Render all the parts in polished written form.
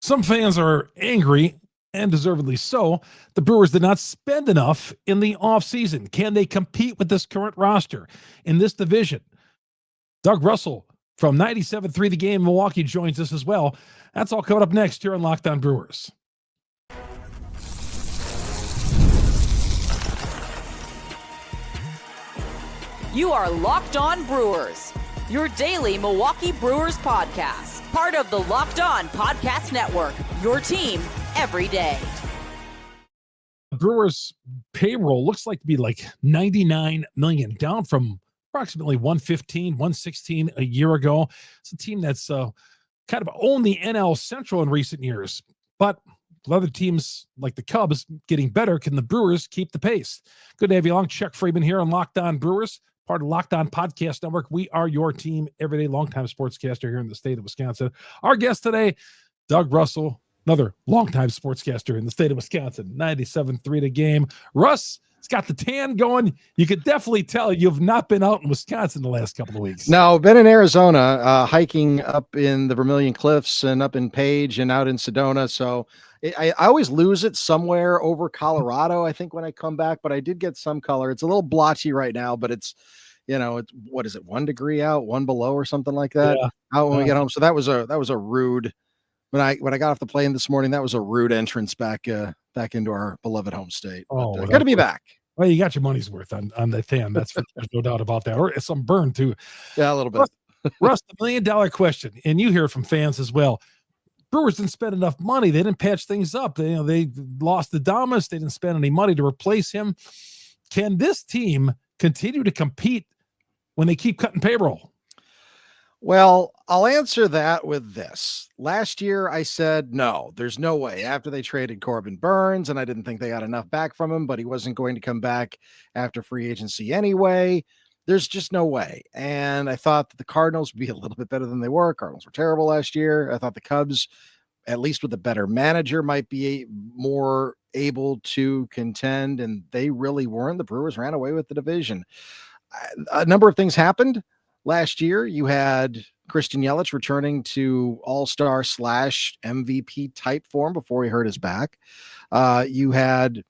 Some fans are angry, and deservedly so. The Brewers did not spend enough in the offseason. Can they compete with this current roster in this division? Doug Russell from 97.3 The Game Milwaukee joins us as well. That's all coming up next here on Locked On Brewers. You are Locked On Brewers, your daily Milwaukee Brewers podcast. Part of the Locked On Podcast Network, your team every day. Brewers payroll looks like to be like $99 million, down from approximately 115, 116 a year ago. It's a team that's kind of owned the NL Central in recent years. But with other teams like the Cubs getting better, can the Brewers keep the pace? Good to have you along. Chuck Freeman here on Locked On Brewers, part of Locked On Podcast Network. We are your team every day, longtime sportscaster here in the state of Wisconsin. Our guest today, Doug Russell, another longtime sportscaster in the state of Wisconsin, 97.3 The Game. Russ, it's got the tan going. You could definitely tell you've not been out in Wisconsin the last couple of weeks. No, been in Arizona, hiking up in the Vermilion Cliffs and up in Page and out in Sedona. So I always lose it somewhere over Colorado, I think, when I come back, but I did get some color. It's a little blotchy right now, but it's, it's, what is it, 1 degree out, 1 below or something like that out when we get home. So that was a rude, when I got off the plane this morning, that was a rude entrance back into our beloved home state. But, good to be back. Well, you got your money's worth on the tan. There's no doubt about that. Or some burn too. Yeah, a little bit. Russ, the $1 million question, and you hear it from fans as well. Brewers didn't spend enough money. They didn't patch things up. They lost Adames. They didn't spend any money to replace him. Can this team continue to compete when they keep cutting payroll? Well, I'll answer that with this. Last year, I said, no, there's no way. After they traded Corbin Burns, and I didn't think they got enough back from him, but he wasn't going to come back after free agency anyway. There's just no way. And I thought that the Cardinals would be a little bit better than they were. Cardinals were terrible last year. I thought the Cubs, at least with a better manager, might be more able to contend, and they really weren't. The Brewers ran away with the division. A number of things happened. Last year, you had Christian Yelich returning to all-star / MVP type form before he hurt his back. You had,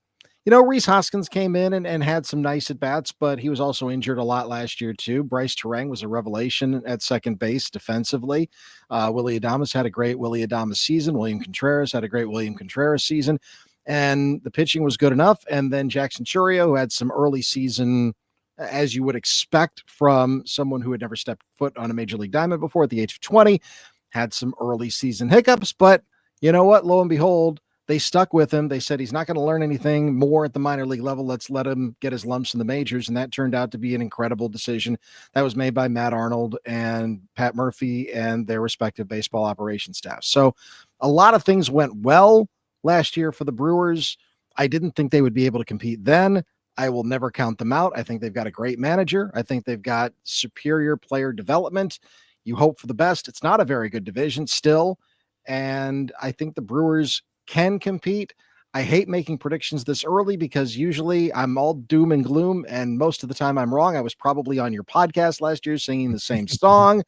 Rhys Hoskins came in and had some nice at-bats, but he was also injured a lot last year too. Bryce Terang was a revelation at second base defensively. Willy Adames had a great Willy Adames season. William Contreras had a great William Contreras season. And the pitching was good enough. And then Jackson Chourio, who had some early season, as you would expect from someone who had never stepped foot on a major league diamond before at the age of 20, had some early season hiccups, but you know what? Lo and behold, they stuck with him. They said he's not going to learn anything more at the minor league level. Let's let him get his lumps in the majors. And that turned out to be an incredible decision that was made by Matt Arnold and Pat Murphy and their respective baseball operations staff. So a lot of things went well last year for the Brewers. I didn't think they would be able to compete then. I will never count them out. I think they've got a great manager. I think they've got superior player development. You hope for the best. It's not a very good division still. And I think the Brewers can compete. I hate making predictions this early because usually I'm all doom and gloom, and most of the time I'm wrong. I was probably on your podcast last year singing the same song,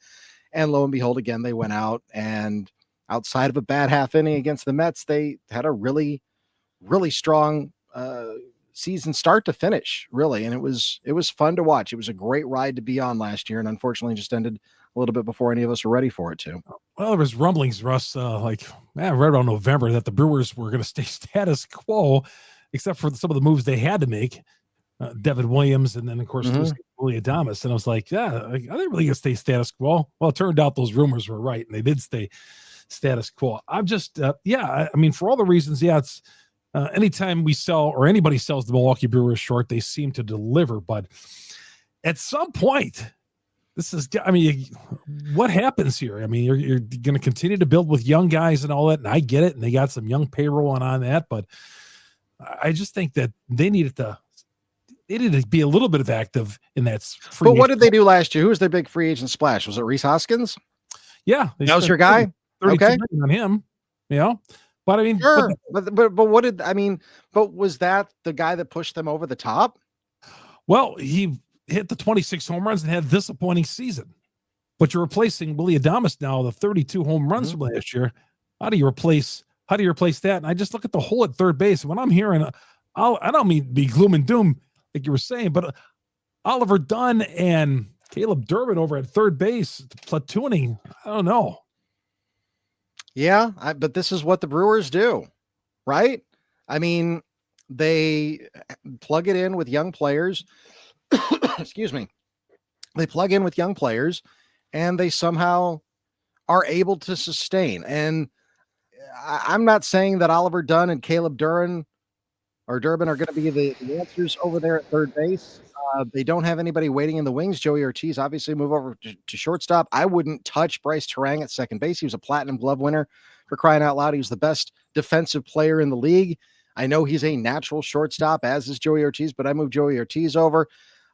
and lo and behold, again, they went out, and outside of a bad half inning against the Mets, they had a really, really strong season start to finish, really. And it was fun to watch. It was a great ride to be on last year, and unfortunately just ended a little bit before any of us were ready for it too. Well, there was rumblings, Russ, right around November, that the Brewers were going to stay status quo, except for some of the moves they had to make. Devin Williams, and then of course Willy Adames. And I was like, are they really going to stay status quo? Well, it turned out those rumors were right, and they did stay status quo. I'm just, I mean, for all the reasons, it's anytime we sell or anybody sells the Milwaukee Brewers short, they seem to deliver. But at some point, what happens here? I mean, you're going to continue to build with young guys and all that, and I get it, and they got some young payroll on that, but I just think that they needed to be a little bit of active in that. But what did they do last year? Who was their big free agent splash? Was it Rhys Hoskins? Yeah. That was your guy? 32 million on him, But I mean, sure. But was that the guy that pushed them over the top? Well, he hit the 26 home runs and had a disappointing season. But you're replacing Willy Adames now, the 32 home runs from last year. How do you replace that? And I just look at the hole at third base. When I'm hearing, I don't mean to be gloom and doom like you were saying, but Oliver Dunn and Caleb Durbin over at third base, platooning. I don't know. Yeah, but this is what the Brewers do, right? I mean, they plug it in with young players. Excuse me. They plug in with young players, and they somehow are able to sustain. And I'm not saying that Oliver Dunn and Caleb Durbin are going to be the answers over there at third base. They don't have anybody waiting in the wings. Joey Ortiz obviously move over to shortstop. I wouldn't touch Bryce Terang at second base. He was a Platinum Glove winner, for crying out loud. He was the best defensive player in the league. I know he's a natural shortstop, as is Joey Ortiz, but I moved Joey Ortiz over.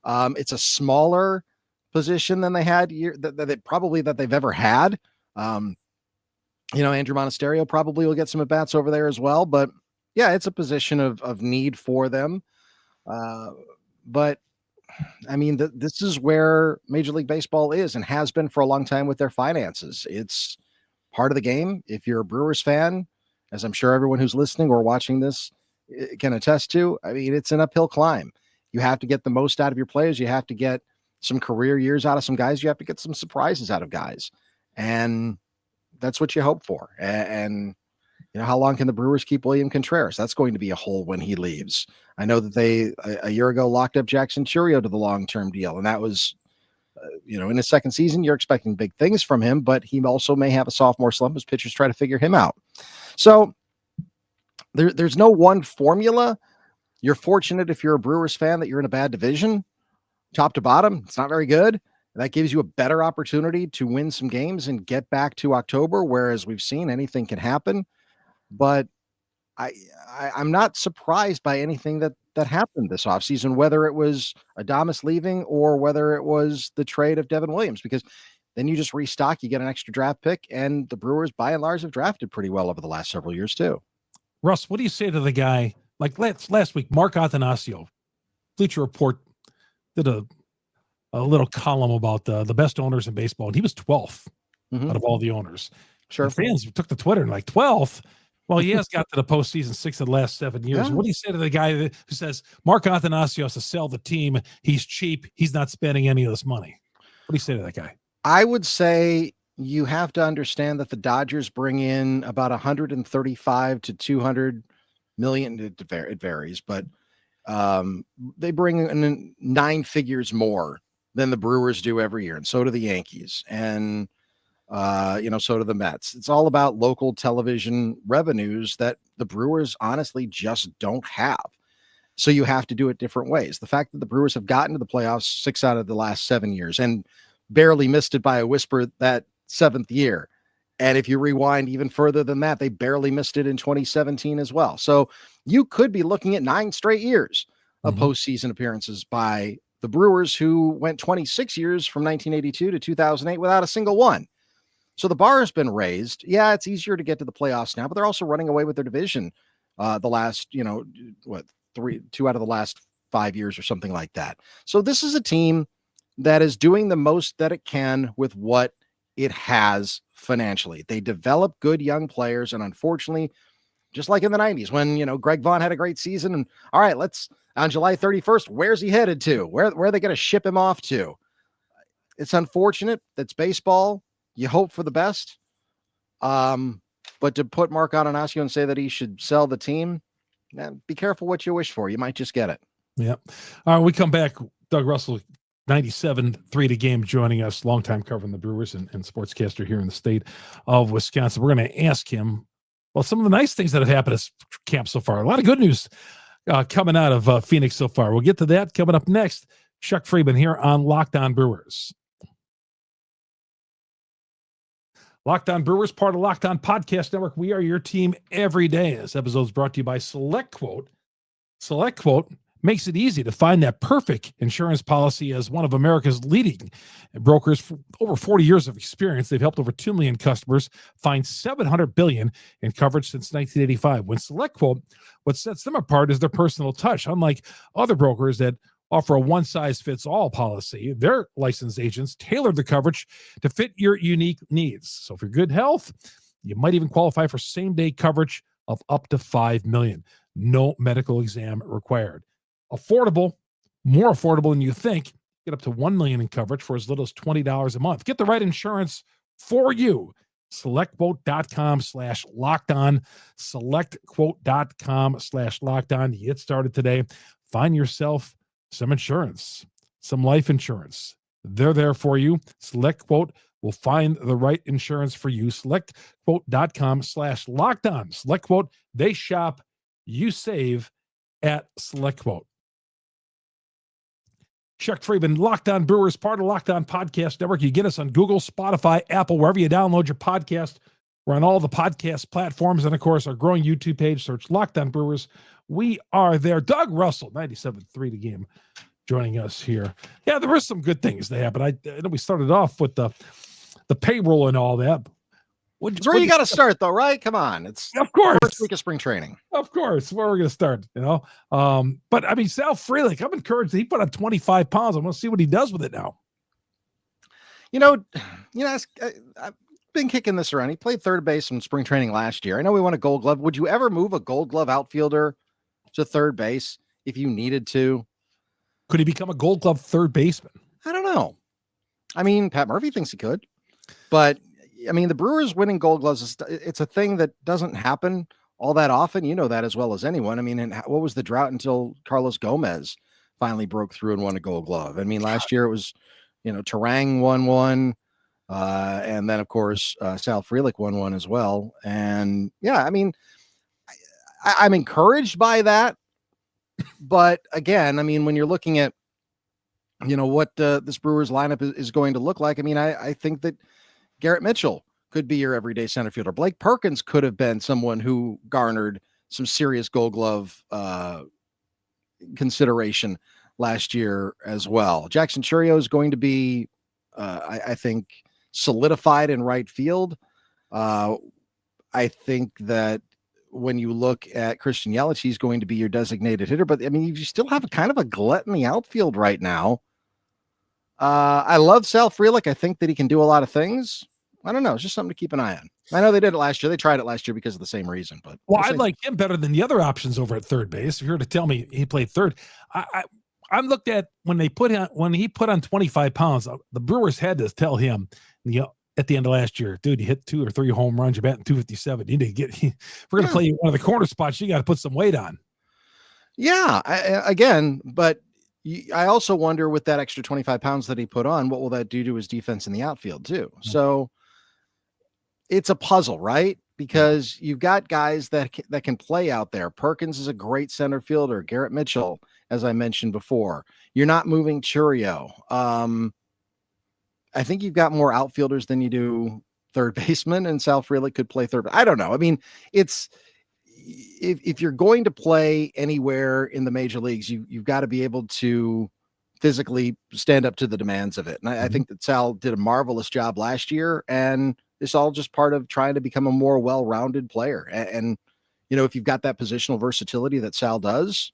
It's a smaller position than they had that they've ever had. Andrew Monasterio probably will get some at bats over there as well, but yeah, it's a position of need for them. But I mean, this is where Major League Baseball is and has been for a long time with their finances. It's part of the game. If you're a Brewers fan, as I'm sure everyone who's listening or watching this can attest to, I mean, it's an uphill climb. You have to get the most out of your players. You have to get some career years out of some guys. You have to get some surprises out of guys. And that's what you hope for. And how long can the Brewers keep William Contreras? That's going to be a hole when he leaves. I know that they a year ago locked up Jackson Churio to the long-term deal, and that was, in his second season, you're expecting big things from him, but he also may have a sophomore slump as pitchers try to figure him out. So there's no one formula. You're fortunate if you're a Brewers fan that you're in a bad division, top to bottom. It's not very good. That gives you a better opportunity to win some games and get back to October, whereas we've seen anything can happen. But I'm not surprised by anything that happened this offseason, whether it was Adames leaving or whether it was the trade of Devin Williams, because then you just restock, you get an extra draft pick, and the Brewers, by and large, have drafted pretty well over the last several years too. Russ, what do you say to the guy, like last week, Mark Attanasio, Bleacher Report did a little column about the best owners in baseball, and he was 12th out of all the owners. Sure. And fans took to Twitter and like 12th. Well, he has got to the postseason 6 of the last 7 years. Yeah. What do you say to the guy who says Mark Attanasio has to sell the team? He's cheap. He's not spending any of this money. What do you say to that guy? I would say you have to understand that the Dodgers bring in about 135 to 200 million. It varies, but they bring in 9 figures more than the Brewers do every year. And so do the Yankees. And so do the Mets. It's all about local television revenues that the Brewers honestly just don't have. So you have to do it different ways. The fact that the Brewers have gotten to the playoffs 6 out of the last 7 years and barely missed it by a whisper that 7th year. And if you rewind even further than that, they barely missed it in 2017 as well. So you could be looking at 9 straight years of postseason appearances by the Brewers, who went 26 years from 1982 to 2008 without a single one. So the bar has been raised. Yeah, it's easier to get to the playoffs now, but they're also running away with their division the last, 2 out of the last 5 years or something like that. So this is a team that is doing the most that it can with what it has financially. They develop good young players, and unfortunately, just like in the 90s when, Greg Vaughn had a great season, and all right, let's on July 31st, where's he headed to? Where are they going to ship him off to? It's unfortunate. That's baseball. You hope for the best. But to put Mark Attanasio and say that he should sell the team, be careful what you wish for. You might just get it. Yeah. All right, we come back. Doug Russell, 97.3 to game, joining us, longtime covering the Brewers and sportscaster here in the state of Wisconsin. We're going to ask him, some of the nice things that have happened at camp so far. A lot of good news coming out of Phoenix so far. We'll get to that coming up next. Chuck Freeman here on Locked On Brewers. Locked On Brewers, part of Locked On Podcast Network. We are your team every day. This episode is brought to you by SelectQuote. SelectQuote makes it easy to find that perfect insurance policy. As one of America's leading brokers for over 40 years of experience, they've helped over 2 million customers find $700 billion in coverage since 1985. When SelectQuote, what sets them apart is their personal touch. Unlike other brokers that offer a one-size-fits-all policy, their licensed agents tailor the coverage to fit your unique needs. So for good health, You might even qualify for same-day coverage of up to $5 million. No medical exam required. Affordable, more affordable than you think. Get up to $1 million in coverage for as little as $20 a month. Get the right insurance for you. SelectQuote.com/lockedon. SelectQuote.com/lockedon. You get started today. Find yourself some insurance, some life insurance. They're there for you. SelectQuote will find the right insurance for you. SelectQuote.com/lockedon. SelectQuote, they shop, you save at SelectQuote. Chuck Freeman, Locked On Brewers, part of Locked On Podcast Network. You get us on Google, Spotify, Apple, wherever you download your podcast. We're on all the podcast platforms. And, of course, our growing YouTube page, search Locked On Brewers. We are there. Doug Russell, 97.3 The Game, joining us here. Yeah, there were some good things that happened. I know we started off with the payroll and all that. It's where you got to start, though, right? Come on. It's of course first week of spring training. Of course, where we're going to start, But I mean, Sal Frelick, I'm encouraged that he put on 25 pounds. I want to see what he does with it now. I've been kicking this around. He played third base in spring training last year. I know we won a Gold Glove. Would you ever move a Gold Glove outfielder to third base if you needed to? Could he become a Gold Glove third baseman? I don't know. I mean, Pat Murphy thinks he could, but I mean, the Brewers winning Gold Gloves, it's a thing that doesn't happen all that often. You know that as well as anyone. I mean, and what was the drought until Carlos Gomez finally broke through and won a Gold Glove? I mean, last year it was, Terang won one. And then, of course, Sal Frelick won one as well. And yeah, I mean, I'm encouraged by that. But again, I mean, when you're looking at, what this Brewers lineup is going to look like, I mean, I think that Garrett Mitchell could be your everyday center fielder. Blake Perkins could have been someone who garnered some serious Gold Glove consideration last year as well. Jackson Chourio is going to be, I think, solidified in right field. I think that when you look at Christian Yelich, he's going to be your designated hitter. But I mean, you still have a kind of a glut in the outfield right now. I love Sal Frelick. I think that he can do a lot of things. I don't know. It's just something to keep an eye on. I know they did it last year. They tried it last year because of the same reason. But I like him better than the other options over at third base. If you were to tell me he played third, I'm looked at when he put on 25 pounds. The Brewers had to tell him, at the end of last year, dude, you hit 2 or 3 home runs. You're batting 257. You need to get. If we're going to play one of the corner spots, you got to put some weight on. Yeah, I also wonder with that extra 25 pounds that he put on, what will that do to his defense in the outfield too? Mm-hmm. So it's a puzzle, right? Because you've got guys that can play out there. Perkins is a great center fielder. Garrett Mitchell, as I mentioned before. You're not moving Chourio. I think you've got more outfielders than you do third baseman, and Sal Frelick could play third. I don't know. I mean, it's if you're going to play anywhere in the major leagues, you've got to be able to physically stand up to the demands of it. And I think that Sal did a marvelous job last year, and it's all just part of trying to become a more well-rounded player. And if you've got that positional versatility that Sal does,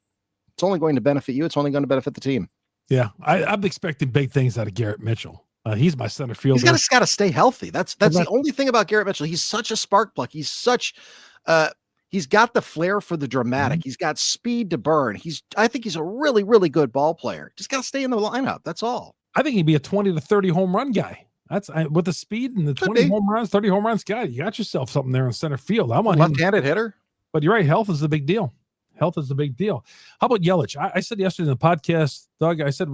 it's only going to benefit you. It's only going to benefit the team. Yeah. I'm expecting big things out of Garrett Mitchell. He's my center fielder. He's got to stay healthy. That's the only thing about Garrett Mitchell. He's such a spark plug. He's such, he's got the flair for the dramatic. Mm-hmm. He's got speed to burn. I think he's a really, really good ball player. Just got to stay in the lineup. That's all. I think he'd be a 20 to 30 home run guy. With the speed and the 20 home runs, 30 home runs guy. You got yourself something there in center field. I want left-handed hitter. But you're right. Health is the big deal. How about Yelich? I said yesterday in the podcast, Doug, I said,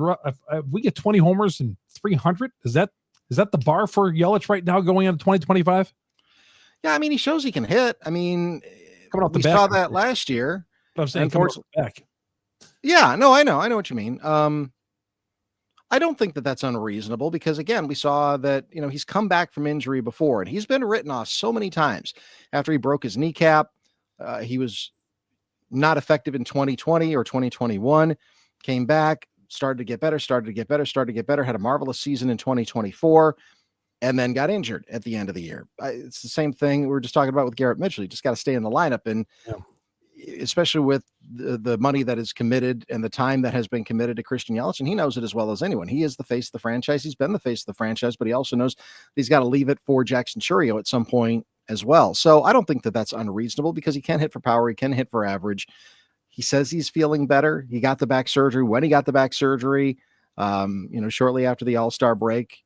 if we get 20 homers and 300, is that the bar for Yelich right now going into 2025? Yeah, I mean, he shows he can hit. I mean, coming off the we back, saw that last year. But I'm saying coming off the back. Yeah, no, I know what you mean. I don't think that that's unreasonable because, again, we saw that, he's come back from injury before, and he's been written off so many times. After he broke his kneecap, he was not effective in 2020 or 2021, came back, started to get better, had a marvelous season in 2024, and then got injured at the end of the year. It's the same thing we were just talking about with Garrett Mitchell. You just got to stay in the lineup, and especially with the money that is committed and the time that has been committed to Christian Yelich, and he knows it as well as anyone. He is the face of the franchise. He's been the face of the franchise, but he also knows he's got to leave it for Jackson Chourio at some point as well. So I don't think that that's unreasonable because he can hit for power. He can hit for average. He says he's feeling better. He got the back surgery. When he got the back surgery, shortly after the All-Star break,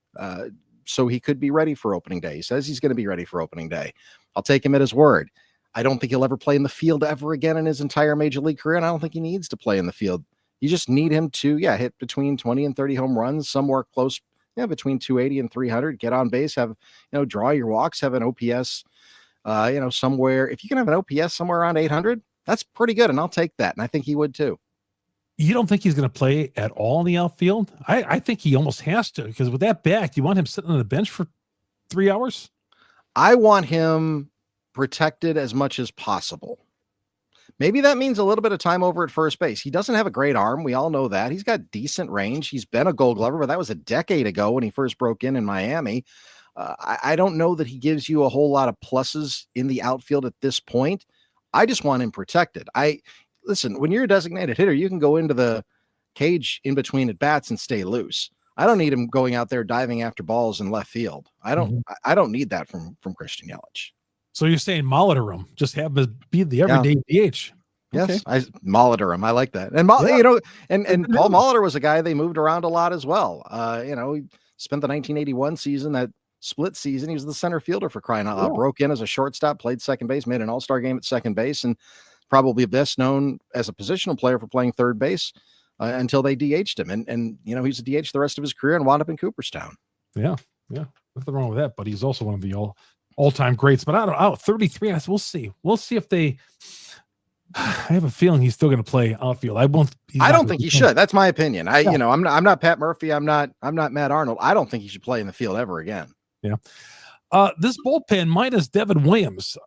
so he could be ready for opening day. He says he's going to be ready for opening day. I'll take him at his word. I don't think he'll ever play in the field ever again in his entire major league career, and I don't think he needs to play in the field. You just need him to, hit between 20 and 30 home runs, somewhere close, between 280 and 300, get on base, have, draw your walks, have an OPS, somewhere. If you can have an OPS somewhere around 800, that's pretty good, and I'll take that, and I think he would too. You don't think he's going to play at all in the outfield? I think he almost has to, because with that back, you want him sitting on the bench for 3 hours? I want him protected as much as possible. Maybe that means a little bit of time over at first base. He doesn't have a great arm. We all know that. He's got decent range. He's been a Gold Glover, but that was a decade ago when he first broke in Miami. I don't know that he gives you a whole lot of pluses in the outfield at this point. I just want him protected. Listen, when you're a designated hitter, you can go into the cage in between at bats and stay loose. I don't need him going out there diving after balls in left field. I don't need that from Christian Yelich. So you're saying monitor him, just have him be the everyday DH. Yes, okay. I monitor him. I like that. And and Paul Molitor was a guy they moved around a lot as well. He spent the 1981 season, that split season. He was the center fielder for crying out loud. Broke in as a shortstop, played second base, made an all-star game at second base, and probably best known as a positional player for playing third base until they DH'd him. And he's a DH the rest of his career and wound up in Cooperstown. Yeah. Nothing wrong with that, but he's also one of the all-time greats. But I don't know, 33, we'll see. We'll see if they I have a feeling he's still going to play outfield. I don't think he should. That's my opinion. I'm not Pat Murphy. I'm not Matt Arnold. I don't think he should play in the field ever again. Yeah. This bullpen minus Devin Williams,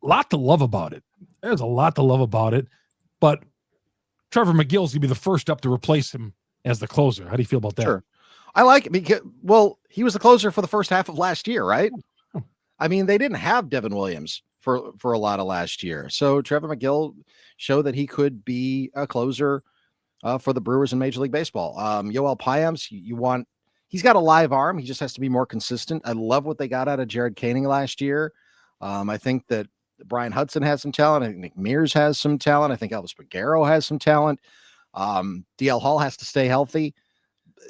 a lot to love about it. There's a lot to love about it, but Trevor McGill's gonna be the first up to replace him as the closer. How do you feel about that? Sure. I like it because, he was the closer for the first half of last year, right? Oh. I mean, they didn't have Devin Williams for a lot of last year. So Trevor McGill showed that he could be a closer for the Brewers in Major League Baseball. Yoel Payams, he's got a live arm. He just has to be more consistent. I love what they got out of Jared Koenig last year. I think that Brian Hudson has some talent. I think Nick Mears has some talent. I think Elvis Peguero has some talent. DL Hall has to stay healthy.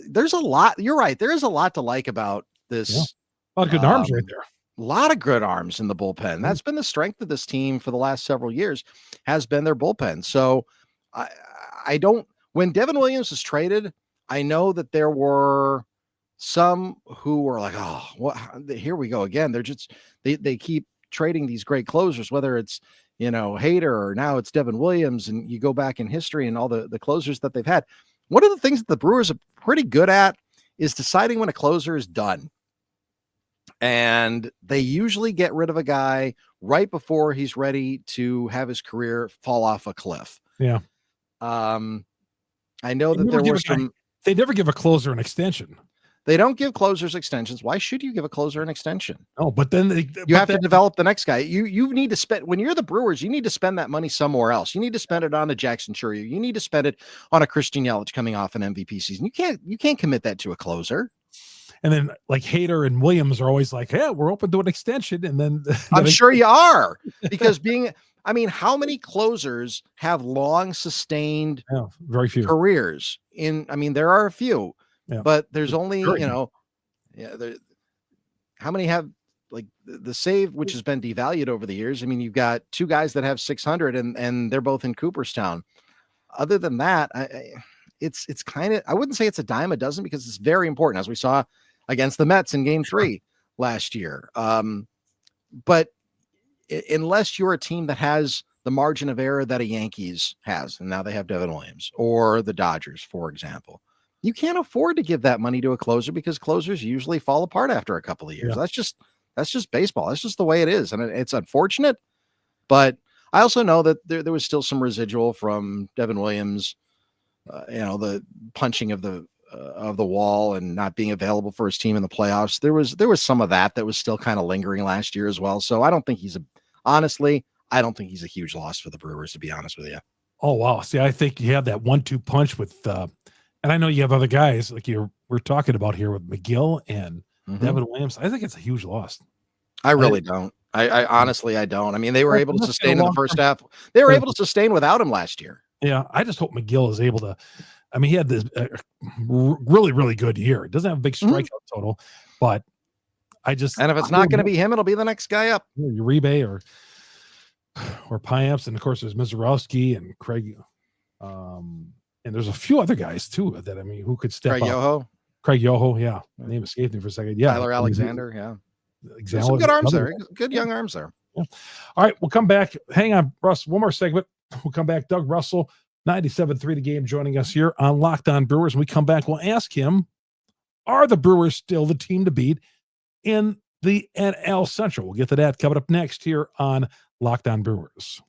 There's a lot. You're right. There is a lot to like about this. Yeah. A lot of good arms right there. A lot of good arms in the bullpen. That's been the strength of this team for the last several years, has been their bullpen. So when Devin Williams was traded, I know that there were some who were like, oh, what? Here we go again. They keep trading these great closers, whether it's, Hader or now it's Devin Williams, and you go back in history and all the closers that they've had. One of the things that the Brewers are pretty good at is deciding when a closer is done. And they usually get rid of a guy right before he's ready to have his career fall off a cliff. Yeah. I know that there were some. They never give a closer an extension. They don't give closers extensions. Why should you give a closer an extension? Oh, but then you have to develop the next guy. You need to spend, when you're the Brewers, you need to spend that money somewhere else. You need to spend it on a Jackson Chourio. You need to spend it on a Christian Yelich coming off an MVP season. You can't commit that to a closer. And then like Hader and Williams are always like, yeah, we're open to an extension. And then I'm sure you are, because how many closers have long sustained very few careers there are a few, but there's only, how many have like the save, which has been devalued over the years. You've got two guys that have 600 and they're both in Cooperstown. Other than that, it's kind of, I wouldn't say it's a dime a dozen, because it's very important, as we saw against the Mets in Game 3 last year. But unless you're a team that has the margin of error that a Yankees has, and now they have Devin Williams, or the Dodgers, for example, you can't afford to give that money to a closer, because closers usually fall apart after a couple of years. Yeah. That's just baseball. That's just the way it is. And it's unfortunate, but I also know that there was still some residual from Devin Williams, the punching of the wall and not being available for his team in the playoffs. There was some of that was still kind of lingering last year as well. So I don't think he's a huge loss for the Brewers, to be honest with you. Oh, wow. See, I think you have that 1-2 punch with, and I know you have other guys like we're talking about here with McGill and Devin Williams. I think it's a huge loss. I really don't. I honestly, I don't. I mean, they were able to Let's get a sustain in the first half. They were able to sustain without him last year. Yeah, I just hope McGill is able to. I mean, he had this really, really good year. It doesn't have a big strikeout total, but And if it's not going to be him, it'll be the next guy up. Uribe or Piamps, and of course there's Mizorowski and Craig. And there's a few other guys too that who could step Craig up. Yoho. Craig Yoho, yeah. Name escaped me for a second. Yeah. Tyler Alexander, yeah. Exactly. Some good arms there. Good young arms there. Yeah. All right, we'll come back. Hang on, Russ. One more segment. We'll come back. Doug Russell, 97.3 The Game, joining us here on Locked On Brewers. When we come back, we'll ask him, are the Brewers still the team to beat in the NL Central? We'll get to that coming up next here on Locked On Brewers.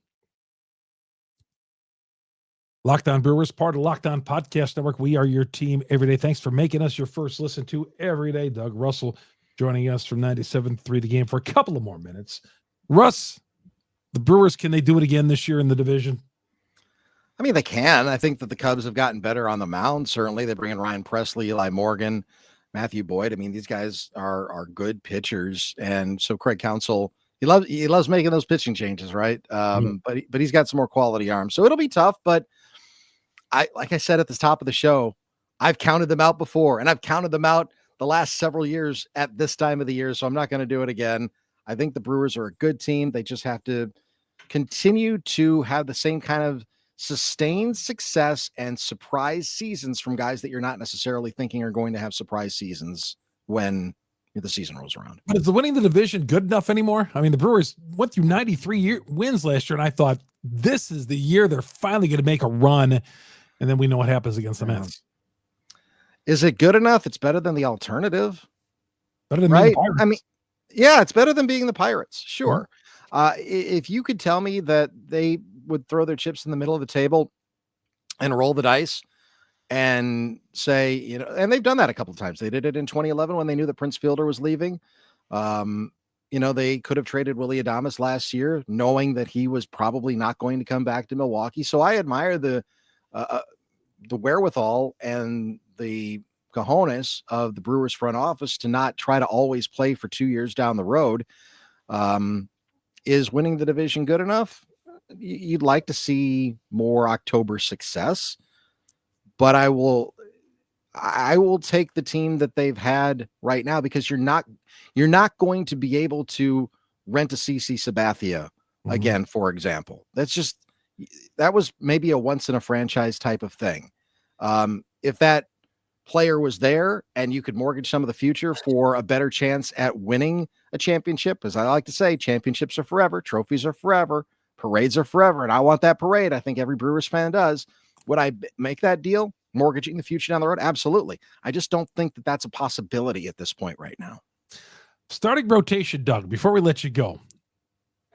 Locked On Brewers, part of Locked On Podcast Network. We are your team every day. Thanks for making us your first listen to every day. Doug Russell joining us from 97.3 The Game for a couple of more minutes. Russ, the Brewers, can they do it again this year in the division? I mean, they can. I think that the Cubs have gotten better on the mound. Certainly, they bring in Ryan Presley, Eli Morgan, Matthew Boyd. I mean, these guys are good pitchers, and so Craig Counsell, he loves making those pitching changes, right? But he's got some more quality arms, so it'll be tough. But like I said at the top of the show, I've counted them out before, and I've counted them out the last several years at this time of the year, so I'm not going to do it again. I think the Brewers are a good team. They just have to continue to have the same kind of sustained success and surprise seasons from guys that you're not necessarily thinking are going to have surprise seasons when the season rolls around. But is the winning the division good enough anymore? I mean, the Brewers went through 93 wins last year, and I thought this is the year they're finally going to make a run, and then we know what happens against the Mets. Is it good enough? It's better than the alternative. Better than right? the Pirates. I mean, yeah, it's better than being the Pirates. Sure. If you could tell me that they would throw their chips in the middle of the table and roll the dice and say, and they've done that a couple of times. They did it in 2011 when they knew that Prince Fielder was leaving. They could have traded Willy Adames last year, knowing that he was probably not going to come back to Milwaukee. So I admire the wherewithal and the cojones of the Brewers front office to not try to always play for 2 years down the road. Is winning the division good enough? You'd like to see more October success, but I will take the team that they've had right now, because you're not going to be able to rent a CC Sabathia again, for example. That was maybe a once in a franchise type of thing. If that player was there and you could mortgage some of the future for a better chance at winning a championship, as I like to say, championships are forever, trophies are forever, parades are forever, and I want that parade. I think every Brewers fan does. Would I make that deal, mortgaging the future down the road? Absolutely. I just don't think that that's a possibility at this point right now. Starting rotation, Doug, before we let you go,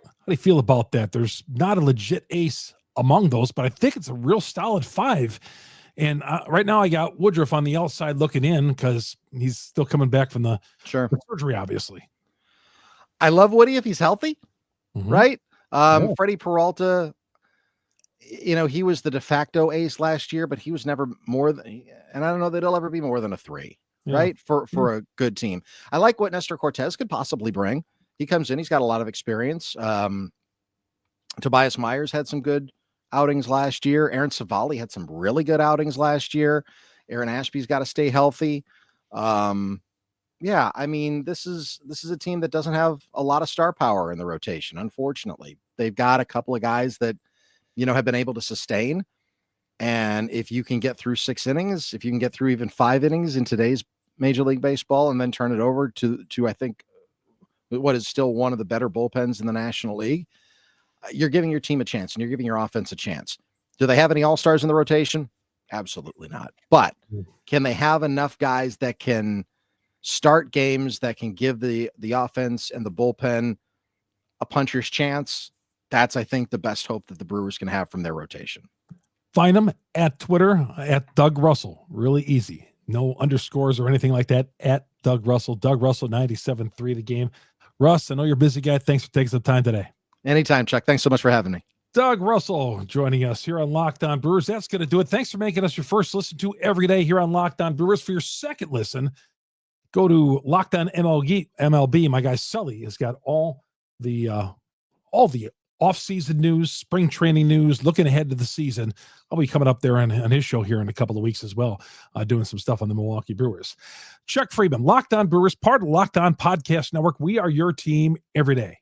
how do you feel about that? There's not a legit ace among those, but I think it's a real solid five. And right now I got Woodruff on the outside looking in because he's still coming back from the surgery, obviously. I love Woody if he's healthy, right? Freddie Peralta, he was the de facto ace last year, but he was never more than, and I don't know that he'll ever be more than a 3, right? For a good team. I like what Nestor Cortez could possibly bring. He comes in, he's got a lot of experience. Tobias Myers had some good outings last year. Aaron Savali had some really good outings last year. Aaron Ashby's got to stay healthy. I mean, this is a team that doesn't have a lot of star power in the rotation. Unfortunately, they've got a couple of guys that, have been able to sustain. And if you can get through 6 innings, if you can get through even 5 innings in today's Major League Baseball, and then turn it over to I think what is still one of the better bullpens in the National League, you're giving your team a chance and you're giving your offense a chance. Do they have any all-stars in the rotation? Absolutely not. But can they have enough guys that can start games, that can give the offense and the bullpen a puncher's chance? That's, I think, the best hope that the Brewers can have from their rotation. Find them at Twitter at Doug Russell. Really easy. No underscores or anything like that. At Doug Russell. Doug Russell, 97.3 The Game. Russ, I know you're a busy guy. Thanks for taking some time today. Anytime, Chuck. Thanks so much for having me. Doug Russell joining us here on Locked On Brewers. That's going to do it. Thanks for making us your first listen to every day here on Locked On Brewers. For your second listen, go to Locked On MLB. My guy Sully has got all the all the off-season news, spring training news, looking ahead to the season. I'll be coming up there on his show here in a couple of weeks as well, doing some stuff on the Milwaukee Brewers. Chuck Freeman, Locked On Brewers, part of the Locked On Podcast Network. We are your team every day.